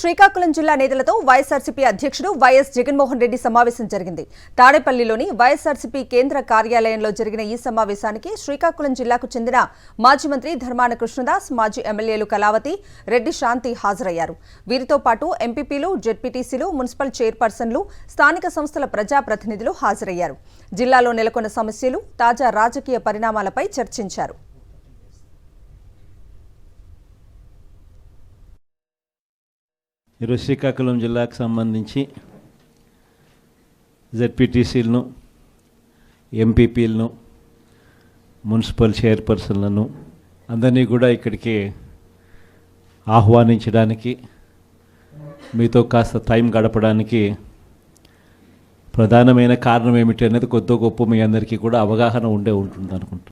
శ్రీకాకుళం జిల్లా నేతలతో వైఎస్ఆర్సీపీ అధ్యక్షుడు వైఎస్ జగన్మోహన్ రెడ్డి సమావేశం జరిగింది. తాడేపల్లిలోని వైఎస్ఆర్సీపీ కేంద్ర కార్యాలయంలో జరిగిన ఈ సమావేశానికి శ్రీకాకుళం జిల్లాకు చెందిన మాజీ మంత్రి ధర్మాన కృష్ణదాస్, మాజీ ఎమ్మెల్యేలు కళావతి, రెడ్డి శాంతి హాజరయ్యారు. వీరితో పాటు ఎంపీపీలు, జెడ్పీటీసీలు, మున్సిపల్ చైర్పర్సన్లు, స్థానిక సంస్థల ప్రజాప్రతినిధులు హాజరయ్యారు. జిల్లాలో నెలకొన్న సమస్యలు, తాజా రాజకీయ పరిణామాలపై చర్చించారు. ఈరోజు శ్రీకాకుళం జిల్లాకు సంబంధించి జెడ్పీటీసీలను, ఎంపీపీలను, మున్సిపల్ చైర్పర్సన్లను అందరినీ కూడా ఇక్కడికి ఆహ్వానించడానికి, మీతో కాస్త టైం గడపడానికి ప్రధానమైన కారణం ఏమిటి అనేది కొద్ది గొప్ప మీ అందరికీ కూడా అవగాహన ఉంటుంది అనుకుంటా.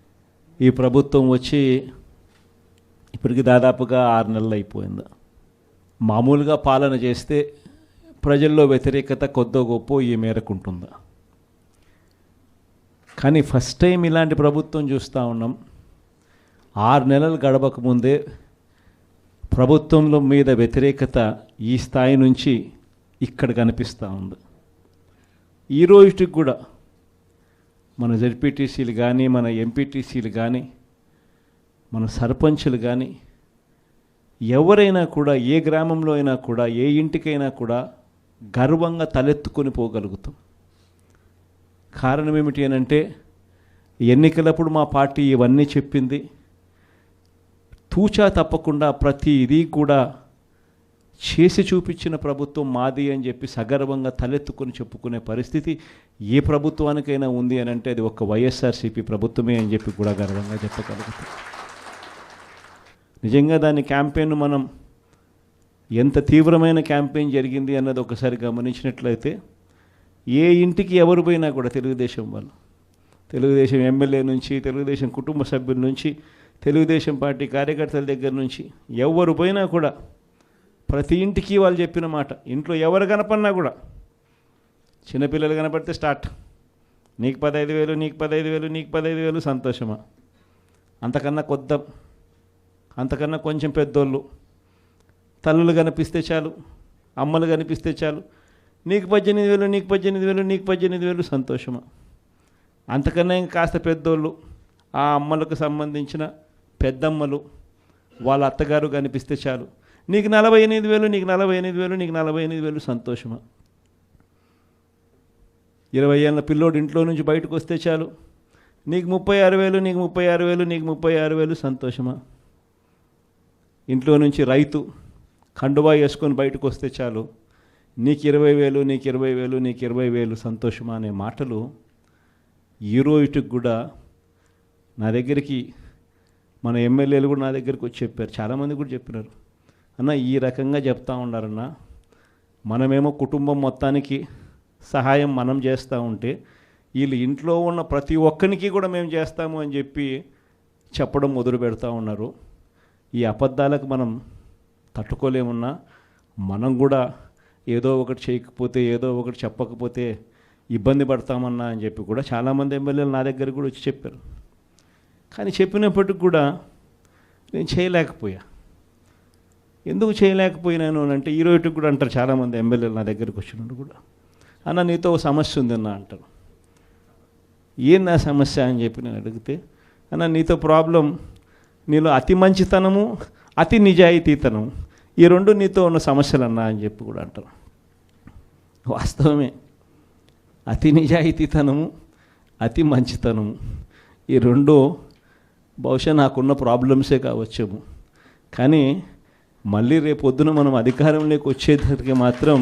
ఈ ప్రభుత్వం వచ్చి ఇప్పటికి దాదాపుగా 6 నెలలు అయిపోయింది. మామూలుగా పాలన చేస్తే ప్రజల్లో వ్యతిరేకత కొద్దో గొప్ప ఈ మేరకు ఉంటుందా, కానీ ఫస్ట్ టైం ఇలాంటి ప్రభుత్వం చూస్తూ ఉన్నాం. 6 నెలలు గడవకముందే ప్రభుత్వంలో మీద వ్యతిరేకత ఈ స్థాయి నుంచి ఇక్కడ కనిపిస్తూ ఉంది. ఈ రోజుకి కూడా మన జెడ్పీటీసీలు కానీ, మన ఎంపీటీసీలు కానీ, మన సర్పంచులు కానీ, ఎవరైనా కూడా, ఏ గ్రామంలో అయినా కూడా, ఏ ఇంటికైనా కూడా గర్వంగా తలెత్తుకొని పోగలుగుతాం. కారణం ఏమిటి అనంటే, ఎన్నికలప్పుడు మా పార్టీ ఇవన్నీ చెప్పింది. తూచా తప్పకుండా ప్రతి ఇది కూడా చేసి చూపించిన ప్రభుత్వం మాది అని చెప్పి సగర్వంగా తలెత్తుకొని చెప్పుకునే పరిస్థితి ఏ ప్రభుత్వానికైనా ఉంది అని అంటే అది ఒక వైఎస్ఆర్సీపీ ప్రభుత్వమే అని చెప్పి కూడా గర్వంగా చెప్పగలుగుతాం. నిజంగా దాని క్యాంపెయిన్ మనం ఎంత తీవ్రమైన క్యాంపెయిన్ జరిగింది అన్నది ఒకసారి గమనించినట్లయితే, ఏ ఇంటికి ఎవరు పోయినా కూడా తెలుగుదేశం వాళ్ళు, తెలుగుదేశం ఎమ్మెల్యే నుంచి, తెలుగుదేశం కుటుంబ సభ్యుల నుంచి, తెలుగుదేశం పార్టీ కార్యకర్తల దగ్గర నుంచి ఎవరు పోయినా కూడా ప్రతి ఇంటికి వాళ్ళు చెప్పిన మాట, ఇంట్లో ఎవరు కనపడినా కూడా, చిన్నపిల్లలు కనపడితే స్టార్ట్, నీకు 15,000, నీకు 15,000, నీకు 15,000, సంతోషమా? అంతకన్నా అంతకన్నా కొంచెం పెద్దోళ్ళు, తల్లులు కనిపిస్తే చాలు, అమ్మలు కనిపిస్తే చాలు, నీకు 18,000, నీకు 18,000, నీకు 18,000, సంతోషమా? అంతకన్నా ఇంకా కాస్త పెద్దోళ్ళు, ఆ అమ్మలకు సంబంధించిన పెద్దమ్మలు, వాళ్ళ అత్తగారు కనిపిస్తే చాలు, నీకు 48,000, నీకు 48,000, నీకు 48,000, సంతోషమా? 20 ఏళ్ళ పిల్లోడు ఇంట్లో నుంచి బయటకు వస్తే చాలు, నీకు 36,000, నీకు 36,000, నీకు 36,000, సంతోషమా? ఇంట్లో నుంచి రైతు కండువా వేసుకొని బయటకు వస్తే చాలు, నీకు 20,000, నీకు 20,000, నీకు 20,000, సంతోషమా అనే మాటలు ఈ రోజుకి కూడా నా దగ్గరికి, మన ఎమ్మెల్యేలు కూడా నా దగ్గరికి వచ్చి చెప్పారు. చాలామంది కూడా చెప్పినారు, అన్న ఈ రకంగా చెప్తా ఉన్నారన్న, మనమేమో కుటుంబం మొత్తానికి సహాయం మనం చేస్తూ ఉంటే వీళ్ళు ఇంట్లో ఉన్న ప్రతి ఒక్కరికి కూడా మేము చేస్తాము అని చెప్పి చెప్పడం మొదలు పెడతా ఉన్నారు. ఈ అబద్ధాలకు మనం తట్టుకోలేమున్నా, మనం కూడా ఏదో ఒకటి చేయకపోతే, ఏదో ఒకటి చెప్పకపోతే ఇబ్బంది పడతామన్నా అని చెప్పి కూడా చాలామంది ఎమ్మెల్యేలు నా దగ్గర కూడా వచ్చి చెప్పారు. కానీ చెప్పినప్పటికి కూడా నేను చేయలేకపోయా. ఎందుకు చేయలేకపోయినాను అని అంటే, ఈ రోజుకి కూడా అంటారు చాలామంది ఎమ్మెల్యేలు నా దగ్గరికి వచ్చినప్పుడు కూడా, అన్న నీతో ఒక సమస్య ఉందన్న అంటారు. ఏంది ఆ సమస్య అని చెప్పి నేను అడిగితే, అన్న నీతో ప్రాబ్లం, నీలో అతి మంచితనము, అతి నిజాయితీతనం, ఈ రెండు నీతో ఉన్న సమస్యలు అన్నా అని చెప్పి కూడా అంటారు. వాస్తవమే, అతి నిజాయితీతనము, అతి మంచితనము, ఈ రెండు బహుశా నాకున్న ప్రాబ్లమ్సే కావచ్చేమో. కానీ మళ్ళీ రేపొద్దున మనం అధికారంలోకి వచ్చేసరికి మాత్రం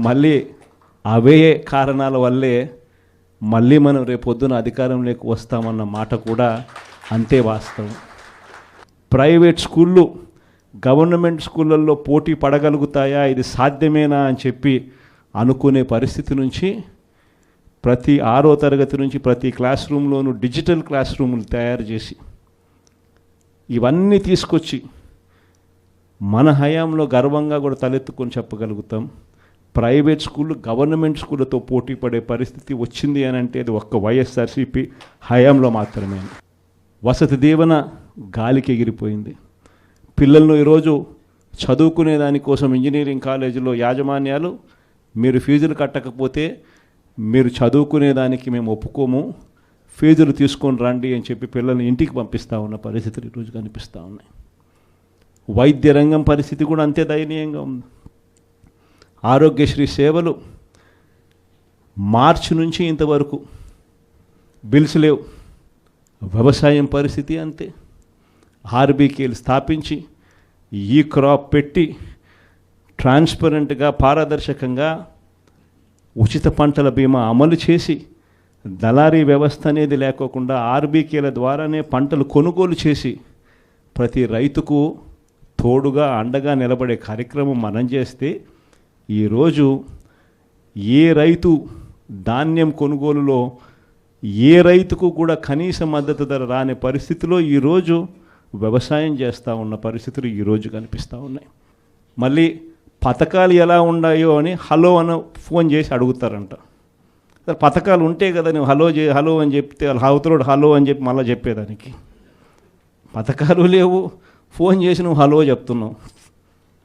మళ్ళీ అవే కారణాల వల్లే మళ్ళీ మనం రేపొద్దున అధికారంలోకి వస్తామన్న మాట కూడా అంతే వాస్తవం. ప్రైవేట్ స్కూళ్ళు గవర్నమెంట్ స్కూళ్ళల్లో పోటీ పడగలుగుతాయా, ఇది సాధ్యమేనా అని చెప్పి అనుకునే పరిస్థితి నుంచి ప్రతి 6వ తరగతి నుంచి ప్రతి క్లాస్ రూమ్లోనూ డిజిటల్ క్లాస్ రూములు తయారు చేసి ఇవన్నీ తీసుకొచ్చి మన హయాంలో గర్వంగా కూడా తలెత్తుకొని చెప్పగలుగుతాం. ప్రైవేట్ స్కూళ్ళు గవర్నమెంట్ స్కూళ్ళతో పోటీ పడే పరిస్థితి వచ్చింది అని అంటే అది ఒక్క వైఎస్ఆర్సీపీ హయాంలో మాత్రమే. వసతి దీవెన గాలికి ఎగిరిపోయింది. పిల్లలను ఈరోజు చదువుకునే దానికోసం ఇంజనీరింగ్ కాలేజీలో యాజమాన్యాలు మీరు ఫీజులు కట్టకపోతే మీరు చదువుకునే దానికి మేము ఒప్పుకోము, ఫీజులు తీసుకొని రండి అని చెప్పి పిల్లల్ని ఇంటికి పంపిస్తూ ఉన్న పరిస్థితులు ఈరోజు కనిపిస్తూ ఉన్నాయి. వైద్య రంగం పరిస్థితి కూడా అంతే దయనీయంగా ఉంది. ఆరోగ్యశ్రీ సేవలు మార్చి నుంచి ఇంతవరకు బిల్స్ లేవు. వ్యవసాయం పరిస్థితి అంతే. ఆర్బీకేలు స్థాపించి ఈ క్రాప్ పెట్టి ట్రాన్స్పరెంట్గా పారదర్శకంగా ఉచిత పంటల బీమా అమలు చేసి దళారీ వ్యవస్థ అనేది లేకోకుండా ఆర్బీకేల ద్వారానే పంటలు కొనుగోలు చేసి ప్రతి రైతుకు తోడుగా అండగా నిలబడే కార్యక్రమం మనం చేస్తే ఈరోజు ఏ రైతు ధాన్యం కొనుగోలులో ఏ రైతుకు కూడా కనీస మద్దతు ధర రాని పరిస్థితిలో ఈరోజు వ్యవసాయం చేస్తూ ఉన్న పరిస్థితులు ఈరోజు కనిపిస్తూ ఉన్నాయి. మళ్ళీ పథకాలు ఎలా ఉన్నాయో అని హలో అని ఫోన్ చేసి అడుగుతారంట. పథకాలు ఉంటే కదా నువ్వు హలో అని చెప్తే అవతలోడు హలో అని చెప్పి మళ్ళీ చెప్పేదానికి. పథకాలు లేవు, ఫోన్ చేసి నువ్వు హలో చెప్తున్నావు.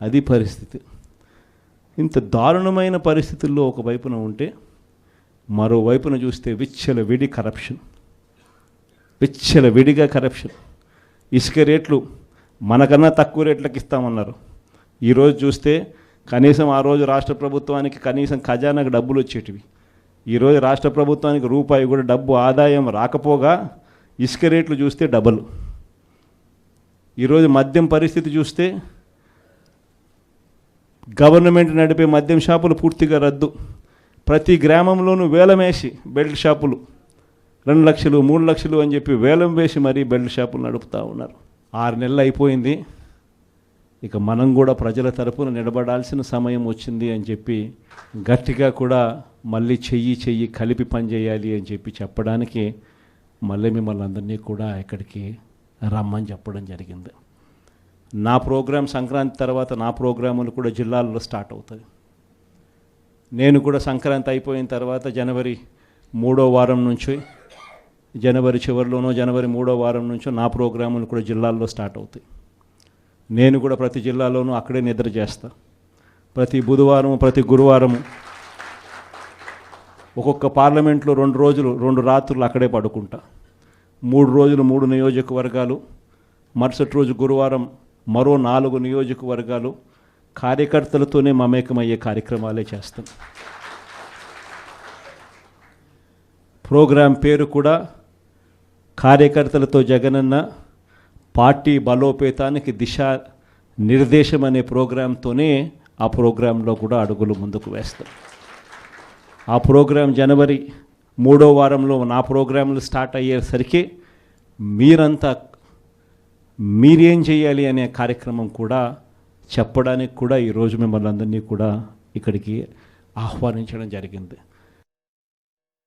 అది పరిస్థితి. ఇంత దారుణమైన పరిస్థితుల్లో ఒకవైపున ఉంటే మరోవైపున చూస్తే విచ్చలవిడిగా కరప్షన్. ఇసుక రేట్లు మనకన్నా తక్కువ రేట్లకు ఇస్తామన్నారు. ఈరోజు చూస్తే కనీసం ఆ రోజు రాష్ట్ర ప్రభుత్వానికి కనీసం ఖజానాకు డబ్బులు వచ్చేటివి. ఈరోజు రాష్ట్ర ప్రభుత్వానికి రూపాయి కూడా డబ్బు ఆదాయం రాకపోగా ఇసుక రేట్లు చూస్తే డబల్. ఈరోజు మద్యం పరిస్థితి చూస్తే గవర్నమెంట్ నడిపే మద్యం షాపులు పూర్తిగా రద్దు. ప్రతి గ్రామంలోనూ వేలం వేసి బెల్ట్ షాపులు 2 లక్షలు 3 లక్షలు అని చెప్పి వేలం వేసి మరీ బెల్ట్ షాపులు నడుపుతూ ఉన్నారు. 6 నెలలు అయిపోయింది. ఇక మనం కూడా ప్రజల తరపున నిలబడాల్సిన సమయం వచ్చింది అని చెప్పి గట్టిగా కూడా మళ్ళీ చెయ్యి కలిపి పనిచేయాలి అని చెప్పి చెప్పడానికి మళ్ళీ మిమ్మల్ని అందరినీ కూడా ఇక్కడికి రమ్మని చెప్పడం జరిగింది. నా ప్రోగ్రాం సంక్రాంతి తర్వాత నా ప్రోగ్రాములు కూడా జిల్లాల్లో స్టార్ట్ అవుతుంది. నేను కూడా సంక్రాంతి అయిపోయిన తర్వాత జనవరి 3వ వారం నుంచి జనవరి చివరిలోనో జనవరి 3వ వారం నుంచో నా ప్రోగ్రాములు కూడా జిల్లాల్లో స్టార్ట్ అవుతాయి. నేను కూడా ప్రతి జిల్లాలోనూ అక్కడే నిద్ర చేస్తా. ప్రతి బుధవారం ప్రతి గురువారం ఒక్కొక్క పార్లమెంట్లో 2 రోజులు 2 రాత్రులు అక్కడే పడుకుంటా. 3 రోజులు 3 నియోజకవర్గాలు, మరుసటి రోజు గురువారం మరో 4 నియోజకవర్గాలు కార్యకర్తలతోనే మమేకమయ్యే కార్యక్రమాలే చేస్తాం. ప్రోగ్రాం పేరు కూడా కార్యకర్తలతో జగనన్న పార్టీ బలోపేతానికి దిశ నిర్దేశం అనే ప్రోగ్రాంతోనే ఆ ప్రోగ్రాంలో కూడా అడుగులు ముందుకు వేస్తాం. ఆ ప్రోగ్రాం జనవరి 3వ వారంలో నా ప్రోగ్రాంలు స్టార్ట్ అయ్యేసరికి మీరేం చేయాలి అనే కార్యక్రమం కూడా చెప్పడానికి కూడా ఈరోజు మిమ్మల్ని అందరినీ కూడా ఇక్కడికి ఆహ్వానించడం జరిగింది.